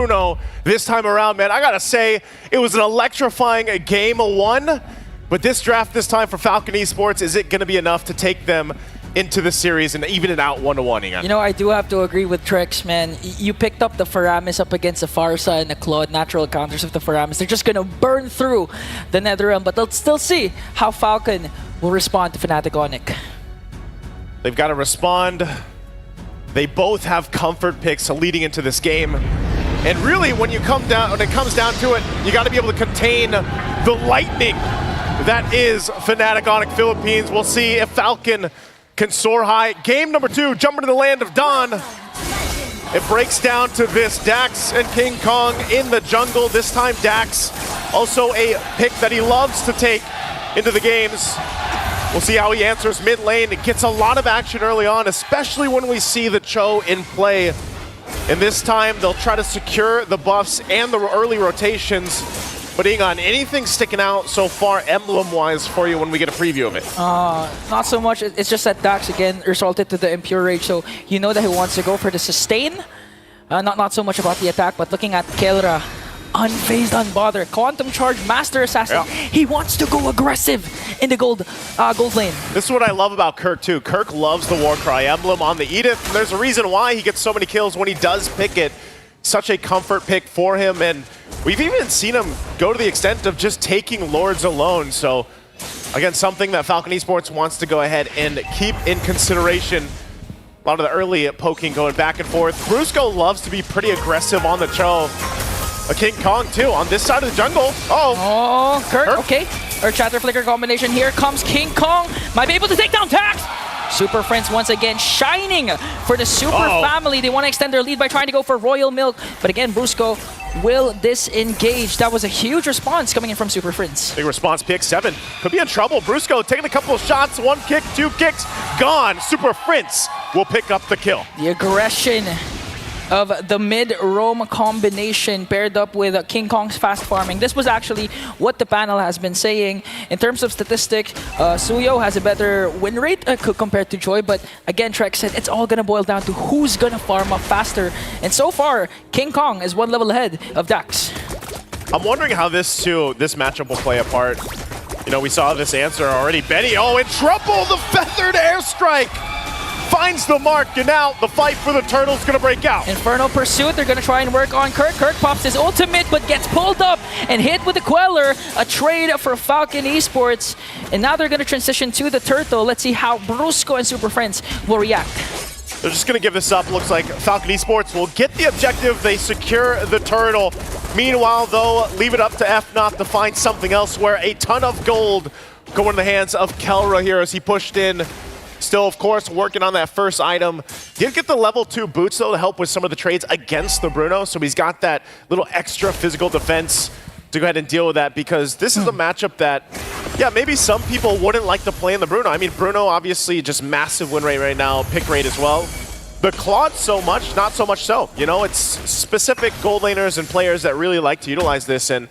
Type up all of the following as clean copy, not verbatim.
Bruno this time around, man. I gotta say, it was an electrifying game one, but this draft this time for Falcon Esports, is it gonna be enough to take them into the series and even it out 1-1 again? You know, I do have to agree with Trex, man. You picked up the Faramis up against the Farsa and the Claude, natural counters of the Faramis. They're just gonna burn through the NetherRealm, but let's still see how Falcon will respond to Fnatic Onic. They've got to respond. They both have comfort picks leading into this game. And really, when it comes down to it, you got to be able to contain the lightning that is Fnatic Onic Philippines. We'll see if Falcon can soar high. Game number 2, jumping to the land of Dawn. It breaks down to this, Dax and King Kong in the jungle. This time Dax, also a pick that he loves to take into the games. We'll see how he answers mid lane. It gets a lot of action early on, especially when we see the Cho in play. And this time, they'll try to secure the buffs and the early rotations. But Ingon, anything sticking out so far emblem-wise for you when we get a preview of it? Not so much. It's just that Dax, again, resulted to the Impure Rage. So you know that he wants to go for the sustain. Not so much about the attack, but looking at Kelra, unfazed, unbothered. Quantum Charge, Master Assassin. Yeah. He wants to go aggressive in the gold lane. This is what I love about Kirk, too. Kirk loves the Warcry emblem on the Edith. And there's a reason why he gets so many kills when he does pick it. Such a comfort pick for him. And we've even seen him go to the extent of just taking Lords alone. So, again, something that Falcon Esports wants to go ahead and keep in consideration. A lot of the early poking going back and forth. Brusco loves to be pretty aggressive on the Cho. A King Kong, too, on this side of the jungle. Oh, Kirk, okay. Or Chatter Flicker combination. Here comes King Kong. Might be able to take down Dax. Super Friends once again shining for the Super family. They want to extend their lead by trying to go for Royal Milk. But again, Brusco will disengage. That was a huge response coming in from Super Friends. Big response, pick 7. Could be in trouble. Brusco taking a couple of shots. 1 kick, 2 kicks. Gone. Super Friends will pick up the kill. The aggression of the mid-roam combination paired up with King Kong's fast farming. This was actually what the panel has been saying. In terms of statistic, Suyo has a better win rate compared to Joy, but again, Trek said it's all gonna boil down to who's gonna farm up faster. And so far, King Kong is 1 level ahead of Dax. I'm wondering how this matchup will play a part. You know, we saw this answer already. Benny, in trouble! The feathered airstrike! Finds the mark, and now the fight for the turtle's gonna break out. Infernal Pursuit, they're gonna try and work on Kirk. Kirk pops his ultimate, but gets pulled up and hit with the Queller. A trade for Falcon Esports. And now they're gonna transition to the turtle. Let's see how Brusco and Super Friends will react. They're just gonna give this up. Looks like Falcon Esports will get the objective. They secure the turtle. Meanwhile, though, leave it up to Fnatic to find something else where a ton of gold go in the hands of Kelra here as he pushed in. Still, of course, working on that first item. Did get the level 2 boots, though, to help with some of the trades against the Bruno. So he's got that little extra physical defense to go ahead and deal with that, because this is a matchup that, yeah, maybe some people wouldn't like to play in the Bruno. I mean, Bruno, obviously, just massive win rate right now, pick rate as well. The Claude so much, not so much so. You know, it's specific gold laners and players that really like to utilize this, and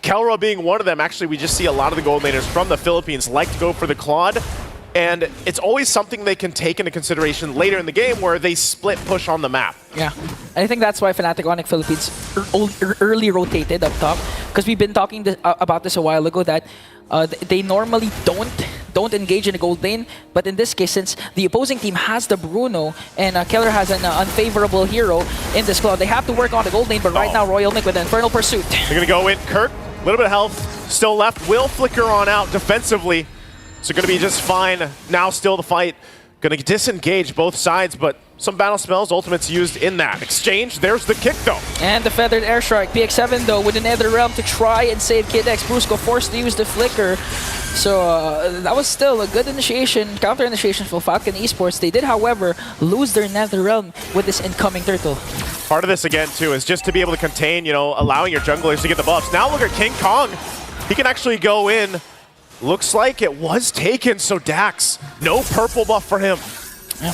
Kelra being one of them. Actually, we just see a lot of the gold laners from the Philippines like to go for the Claude. And it's always something they can take into consideration later in the game where they split push on the map. Yeah, and I think that's why Fnatic Onic Philippines early rotated up top, because we've been talking about this a while ago, that they normally don't engage in the gold lane, but in this case, since the opposing team has the Bruno and Keller has an unfavorable hero in this Claude, they have to work on the gold lane. But right now, Royal Nick with the Infernal Pursuit. They're gonna go in. Kirk, a little bit of health still left. Will flicker on out defensively. So going to be just fine. Now still the fight. Going to disengage both sides, but some battle spells, ultimates used in that exchange. There's the kick, though. And the Feathered Airstrike. PX7, though, with the NetherRealm to try and save Kid X. Brusco forced to use the Flicker. So that was still a good initiation, counter-initiation for Falcon Esports. They did, however, lose their NetherRealm with this incoming turtle. Part of this, again, too, is just to be able to contain, you know, allowing your junglers to get the buffs. Now look at King Kong. He can actually go in. Looks like it was taken, so Dax, no purple buff for him. Yeah.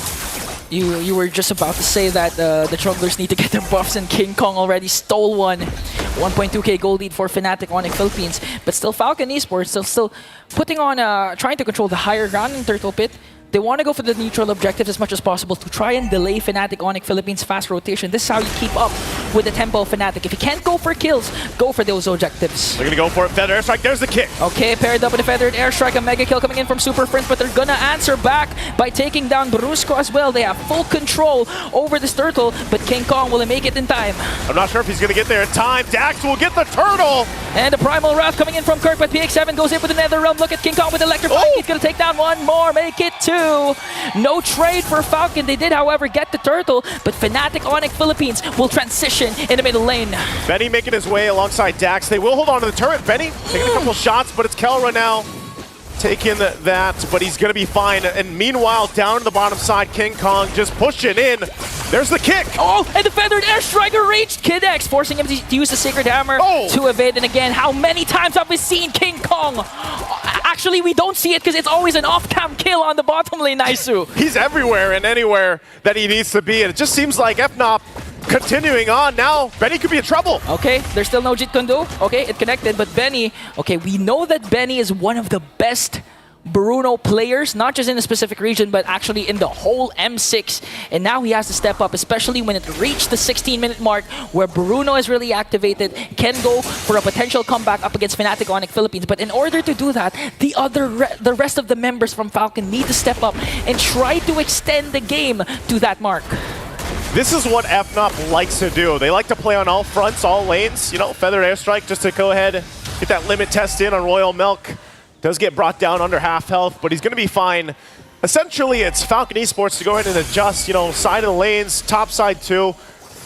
You were just about to say that the junglers need to get their buffs, and King Kong already stole one. 1.2k gold lead for Fnatic Onic Philippines, but still Falcon Esports still putting on, trying to control the higher ground in Turtle Pit. They want to go for the neutral objectives as much as possible to try and delay Fnatic Onic Philippines' fast rotation. This is how you keep up with the tempo of Fnatic. If you can't go for kills, go for those objectives. They're gonna go for it. Feathered Airstrike, there's the kick. Okay, paired up with a Feathered Airstrike, a mega kill coming in from Super Prince, but they're gonna answer back by taking down Brusco as well. They have full control over this turtle, but King Kong will make it in time. I'm not sure if he's gonna get there in time. Dax will get the turtle. And the Primal Wrath coming in from Kirk, but PX7 goes in with the Nether Realm. Look at King Kong with Electrifying. Oh! He's gonna take down one more, make it 2. No trade for Falcon. They did, however, get the turtle, but Fnatic Onic Philippines will transition in the middle lane. Benny making his way alongside Dax. They will hold on to the turret. Benny taking a couple shots, but it's Kelra now taking that, but he's gonna be fine. And meanwhile, down to the bottom side, King Kong just pushing in. There's the kick. Oh, and the Feathered Airstriker reached Kid X, forcing him to use the Sacred Hammer to evade. And again, how many times have we seen King Kong? Actually, we don't see it because it's always an off-cam kill on the bottom lane, Naisu. He's everywhere and anywhere that he needs to be, and it just seems like FNOP continuing on now. Benny could be in trouble. Okay, there's still no Jeet Kune Do. Okay, it connected, but Benny, okay, we know that Benny is one of the best Bruno players, not just in a specific region, but actually in the whole M6. And now he has to step up, especially when it reached the 16-minute mark where Bruno is really activated, can go for a potential comeback up against Fnatic Onic Philippines. But in order to do that, the rest of the members from Falcon need to step up and try to extend the game to that mark. This is what FNOP likes to do. They like to play on all fronts, all lanes. You know, Feathered Airstrike just to go ahead, get that limit test in on Royal Milk. Does get brought down under half health, but he's going to be fine. Essentially, it's Falcon Esports to go ahead and adjust, you know, side of the lanes, top side too,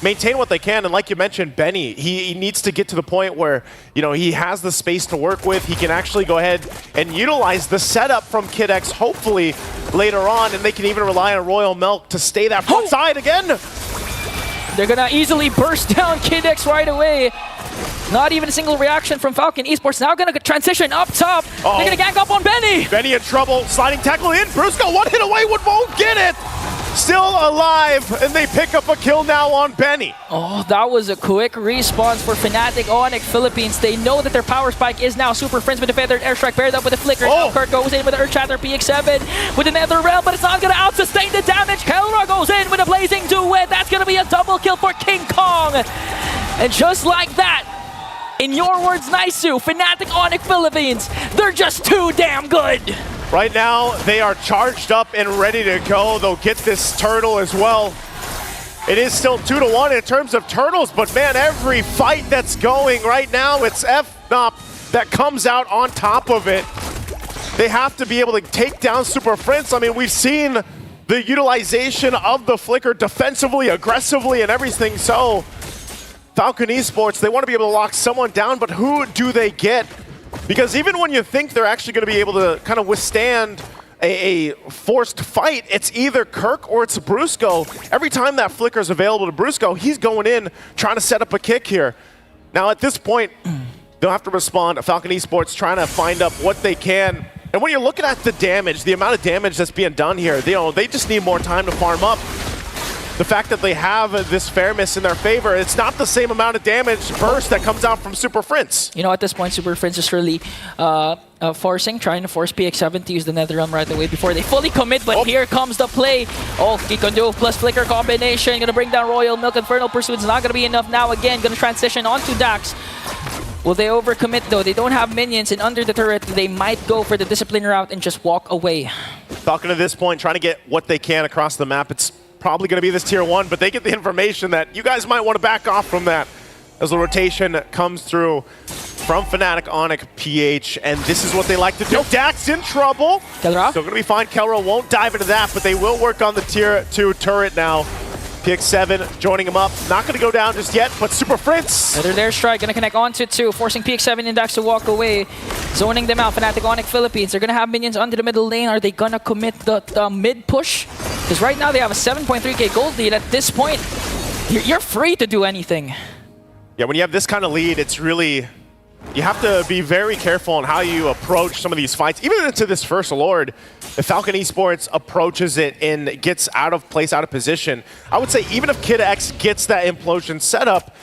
maintain what they can. And like you mentioned, Benny, he needs to get to the point where, you know, he has the space to work with. He can actually go ahead and utilize the setup from Kid X, hopefully later on, and they can even rely on Royal Milk to stay that front side again. They're going to easily burst down Kid X right away. Not even a single reaction from Falcon Esports. Now going to transition up top. They're going to gank up on Benny. Benny in trouble. Sliding tackle in. Brusco one hit away. Won't get it. Still alive. And they pick up a kill now on Benny. Oh, that was a quick response for Fnatic Onic Philippines. They know that their power spike is now Super Prince with the Feathered Airstrike paired up with the Flicker. Now Kurt goes in with the Earthshatter PX7 with the Nether Realm, but it's not going to out-sustain the damage. Kelra goes in with a Blazing Duet. That's going to be a double kill for King Kong. And just like that, in your words, Naisu, Fnatic Onic Philippines, they're just too damn good. Right now, they are charged up and ready to go. They'll get this turtle as well. It is still 2-1 in terms of turtles, but man, every fight that's going right now, it's FNOP that comes out on top of it. They have to be able to take down Super Prince. I mean, we've seen the utilization of the Flicker defensively, aggressively, and everything. So Falcon Esports, they want to be able to lock someone down, but who do they get? Because even when you think they're actually going to be able to kind of withstand a forced fight, it's either Kirk or it's Brusco. Every time that Flicker is available to Brusco, he's going in, trying to set up a kick here. Now at this point, they'll have to respond. Falcon Esports trying to find up what they can. And when you're looking at the damage, the amount of damage that's being done here, they just need more time to farm up. The fact that they have this fairness in their favor, it's not the same amount of damage burst that comes out from Super Prince. You know, at this point, Super Prince is really trying to force PX7 to use the Nether Realm right away before they fully commit, but here comes the play. Oh, Jeet Kune Do plus Flicker combination, gonna bring down Royal Milk. Infernal Pursuit's not gonna be enough now again, gonna transition onto Dax. Will they overcommit though? They don't have minions, and under the turret, they might go for the discipline route and just walk away. Falcon at this point, trying to get what they can across the map. It's probably going to be this tier 1, but they get the information that you guys might want to back off from that as the rotation comes through from Fnatic Onic PH, and this is what they like to do. Dax in trouble. Kelra. Still going to be fine. Kelra won't dive into that, but they will work on the tier 2 turret now. PX7 joining him up. Not going to go down just yet, but Super Prince. Another Dare Strike, going to connect onto 2, forcing PX7 and Dax to walk away. Zoning them out, Fnatic Onic Philippines. They're going to have minions under the middle lane. Are they going to commit the mid push? Because right now they have a 7.3k gold lead. At this point, you're free to do anything. Yeah, when you have this kind of lead, it's really... You have to be very careful on how you approach some of these fights. Even into this first Lord, if Falcon Esports approaches it and gets out of place, out of position, I would say even if Kid X gets that implosion set up,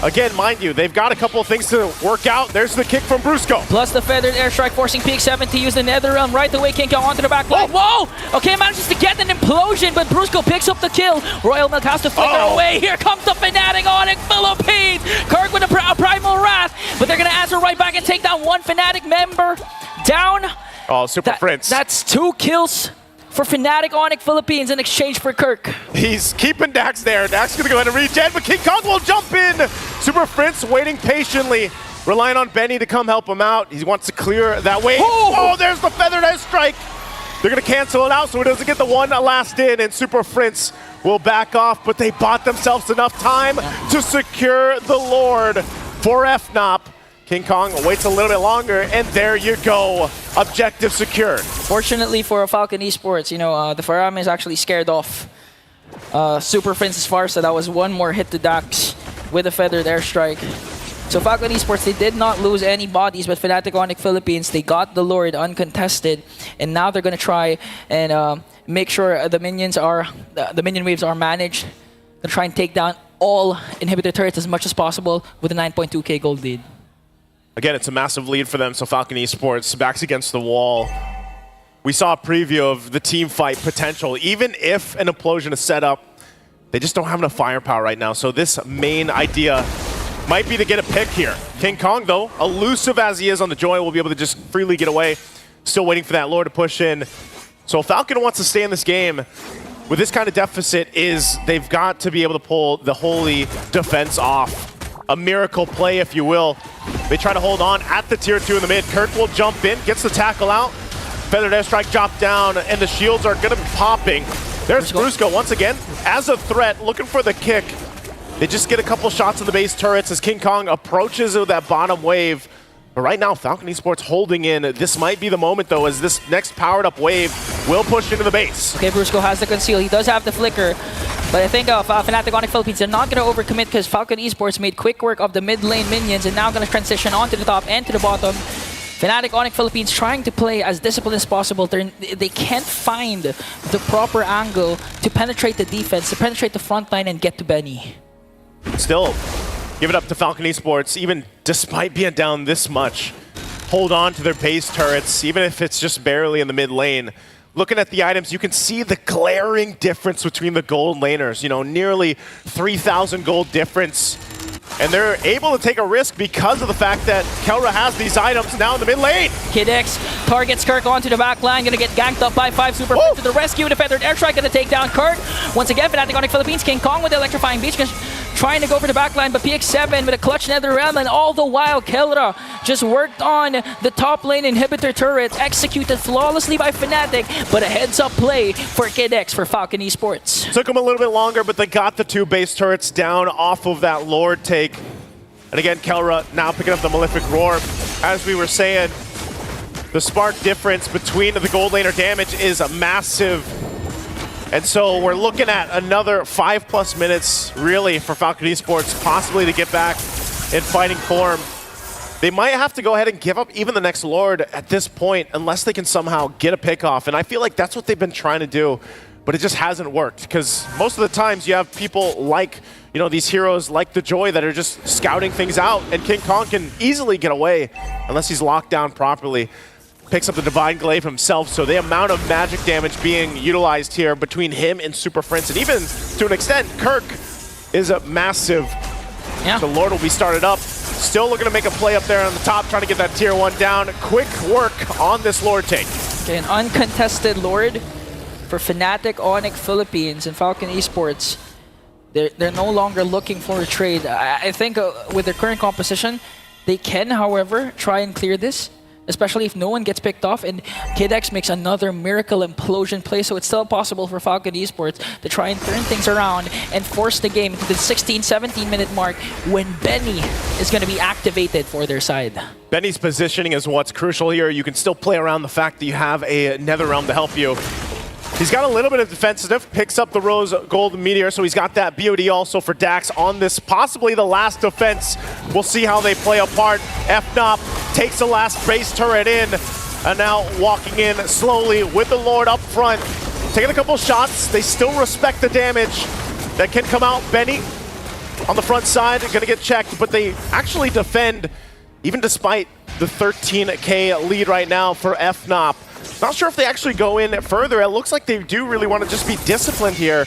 Again, mind you, they've got a couple of things to work out. There's the kick from Brusco. Plus the feathered airstrike forcing PX7 to use the Nether Realm right away. King Kong onto the back line. Whoa! Okay, manages to get an implosion, but Brusco picks up the kill. Royal Milk has to flicker away. Here comes the Fnatic Onic Philippines. Kirk with a Primal Wrath, but they're going to answer right back and take down one Fnatic member down. Oh, Super Prince. That's 2 kills for Fnatic Onic Philippines in exchange for Kirk. He's keeping Dax there. Dax going to go ahead and regen, but King Kong will jump in. Super Prince waiting patiently, relying on Benny to come help him out. He wants to clear that wave. Oh, there's the feathered airstrike. They're going to cancel it out so he doesn't get the one last in, and Super Prince will back off, but they bought themselves enough time to secure the Lord for FNOP. King Kong waits a little bit longer, and there you go. Objective secured. Fortunately for Falcon Esports, the Farame is actually scared off Super Prince's Far, so that was one more hit to Dax with a feathered airstrike. So Falcon Esports, they did not lose any bodies, but Fnatic Onic Philippines, they got the Lord uncontested, and now they're going to try and make sure the minion waves are managed. They're trying to take down all inhibitor turrets as much as possible with a 9.2k gold lead. Again, it's a massive lead for them, so Falcon Esports backs against the wall. We saw a preview of the team fight potential. Even if an implosion is set up, they just don't have enough firepower right now. So this main idea might be to get a pick here. King Kong, though, elusive as he is on the Joy, will be able to just freely get away. Still waiting for that Lord to push in. So Falcon wants to stay in this game with this kind of deficit they've got to be able to pull the Holy defense off. A miracle play, if you will. They try to hold on at the tier 2 in the mid. Kirk will jump in, gets the tackle out. Feathered airstrike drop down, and the shields are going to be popping. There's Brusco once again as a threat, looking for the kick. They just get a couple shots in the base turrets as King Kong approaches that bottom wave. But right now, Falcon Esports holding in. This might be the moment, though, as this next powered-up wave will push into the base. Okay, Brusco has the conceal. He does have the flicker. But I think Fnatic Onic Philippines, they're not going to overcommit because Falcon Esports made quick work of the mid lane minions and now going to transition onto the top and to the bottom. Fnatic Onic Philippines trying to play as disciplined as possible. They can't find the proper angle to penetrate the defense, to penetrate the front line and get to Benny. Still, give it up to Falcon Esports, even despite being down this much. Hold on to their base turrets, even if it's just barely in the mid lane. Looking at the items, you can see the glaring difference between the gold laners. Nearly 3,000 gold difference. And they're able to take a risk because of the fact that Kelra has these items now in the mid lane. Kid X targets Kirk onto the back line, gonna get ganked up by 5 Super Prince to the rescue. The feathered airstrike gonna take down Kirk. Once again, Fnatic Onic Philippines, King Kong with the electrifying beach, trying to go for the back line, but PX7 with a clutch Nether Realm, and all the while Kelra just worked on the top lane inhibitor turret, executed flawlessly by Fnatic, but a heads-up play for Kid X for Falcon Esports. Took them a little bit longer, but they got the 2 base turrets down off of that Lord take. And again, Kelra now picking up the Malefic Roar. As we were saying, the spark difference between the gold laner damage is massive. And so we're looking at another 5+ minutes, really, for Falcon Esports possibly to get back in fighting form. They might have to go ahead and give up even the next Lord at this point unless they can somehow get a pick off. And I feel like that's what they've been trying to do, but it just hasn't worked because most of the times you have people like, these heroes like the Joy that are just scouting things out, and King Kong can easily get away unless he's locked down properly. Picks up the Divine Glaive himself, so the amount of magic damage being utilized here between him and Super Prince, and even to an extent, Kirk is a massive. Yeah. The Lord will be started up. Still looking to make a play up there on the top, trying to get that tier 1 down. Quick work on this Lord take. Okay, an uncontested Lord for Fnatic Onic Philippines and Falcon Esports. They're no longer looking for a trade. I think with their current composition, they can, however, try and clear this, especially if no one gets picked off, and Kid X makes another miracle implosion play, so it's still possible for Falcon Esports to try and turn things around and force the game to the 16-17 minute mark when Benny is going to be activated for their side. Benny's positioning is what's crucial here. You can still play around the fact that you have a Nether Realm to help you. He's got a little bit of defensive, picks up the Rose Gold Meteor, so he's got that BOD also for Dax on this, possibly the last defense. We'll see how they play apart. FNOP takes the last base turret in, and now walking in slowly with the Lord up front. Taking a couple shots, they still respect the damage that can come out. Benny on the front side, going to get checked, but they actually defend, even despite the 13K lead right now for Fnatic. Not sure if they actually go in further. It looks like they do really want to just be disciplined here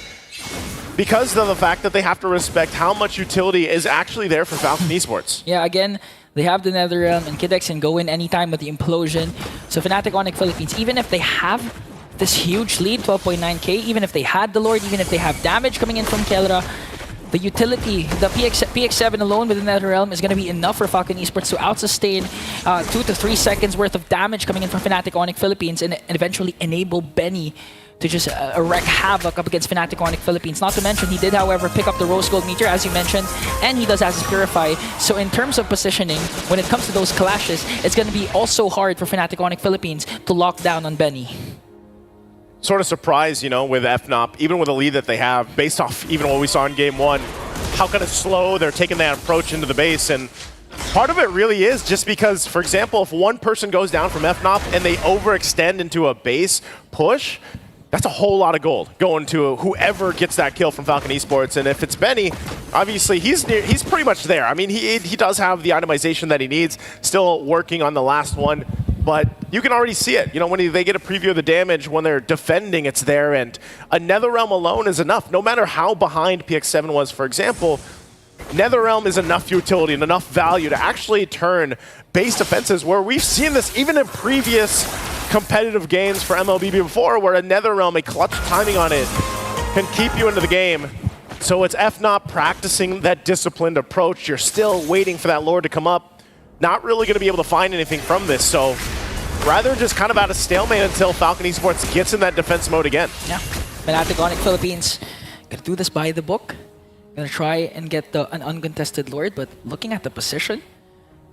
because of the fact that they have to respect how much utility is actually there for Falcon Esports. Yeah, again, they have the Netherrealm and Kidex can go in anytime with the implosion. So Fnatic Onic Philippines, even if they have this huge lead, 12.9k, even if they had the Lord, even if they have damage coming in from Kelra, the utility, the PX7 alone with the Netherrealm is going to be enough for Falcon Esports to out-sustain 2 to 3 seconds worth of damage coming in from Fnatic Onic Philippines and eventually enable Benny to just wreak havoc up against Fnatic Onic Philippines. Not to mention, he did, however, pick up the Rose Gold Meteor, as you mentioned, and he does Asus Purify. So in terms of positioning, when it comes to those clashes, it's going to be also hard for Fnatic Onic Philippines to lock down on Benny. Sort of surprised, you know, with Fnatic, even with the lead that they have, based off even what we saw in game one, how kind of slow they're taking that approach into the base. And part of it really is just because, for example, if one person goes down from Fnatic and they overextend into a base push, that's a whole lot of gold going to whoever gets that kill from Falcon Esports. And if it's Benny, obviously he's pretty much there. I mean, he does have the itemization that he needs, still working on the last one. But you can already see it. You know, when they get a preview of the damage, when they're defending, it's there. And a Netherrealm alone is enough. No matter how behind PX7 was, for example, Netherrealm is enough utility and enough value to actually turn base defenses, where we've seen this even in previous competitive games for MLBB before, where a Netherrealm, a clutch timing on it, can keep you into the game. So it's Fnatic practicing that disciplined approach. You're still waiting for that Lord to come up. Not really going to be able to find anything from this, so rather just kind of at a stalemate until Falcon Esports gets in that defense mode again. Yeah, Fnatic Onic Philippines gonna do this by the book. Gonna try and get an uncontested Lord, but looking at the position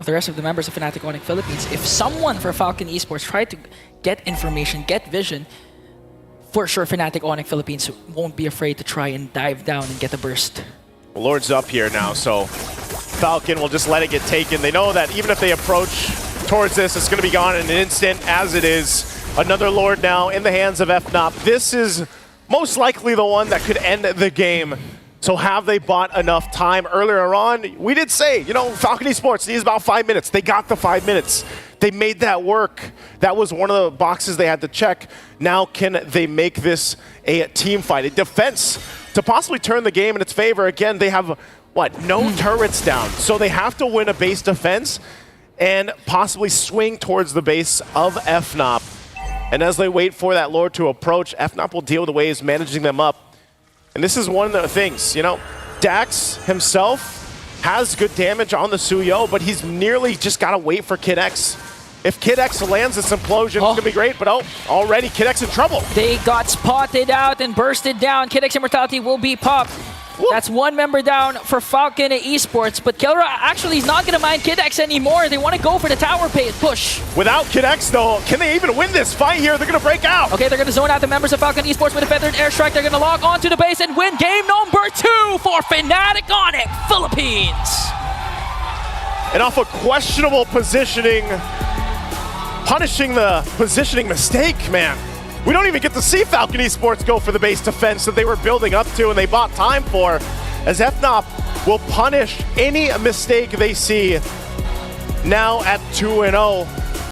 of the rest of the members of Fnatic Onic Philippines, if someone for Falcon Esports tried to get information, get vision, for sure Fnatic Onic Philippines won't be afraid to try and dive down and get a burst. Well, Lord's up here now, so Falcon will just let it get taken. They know that even if they approach towards this, it's going to be gone in an instant, as it is. Another Lord now in the hands of Fnatic. This is most likely the one that could end the game. So have they bought enough time? Earlier on, we did say, you know, Falcon Esports needs about 5 minutes. They got the 5 minutes. They made that work. That was one of the boxes they had to check. Now can they make this a team fight, a defense, to possibly turn the game in its favor? Again, they have, what, no turrets down. So they have to win a base defense and possibly swing towards the base of Fnatic. And as they wait for that Lord to approach, Fnatic will deal with the waves, managing them up. And this is one of the things, you know, Dax himself has good damage on the Suyo, but he's nearly just got to wait for Kid X. If Kid X lands this implosion, it's going to be great, but already Kid X in trouble. They got spotted out and bursted down. Kid X Immortality will be popped. Whoop. That's one member down for Falcon Esports, but Kelra actually is not going to mind Kid X anymore. They want to go for the tower push. Without Kid X, though, can they even win this fight here? They're going to break out. Okay, they're going to zone out the members of Falcon Esports with a feathered airstrike. They're going to log onto the base and win game number 2 for Fnatic Onic Philippines. And off a questionable positioning, punishing the positioning mistake, man. We don't even get to see Falcon Esports go for the base defense that they were building up to and they bought time for, as Fnatic will punish any mistake they see now at 2-0.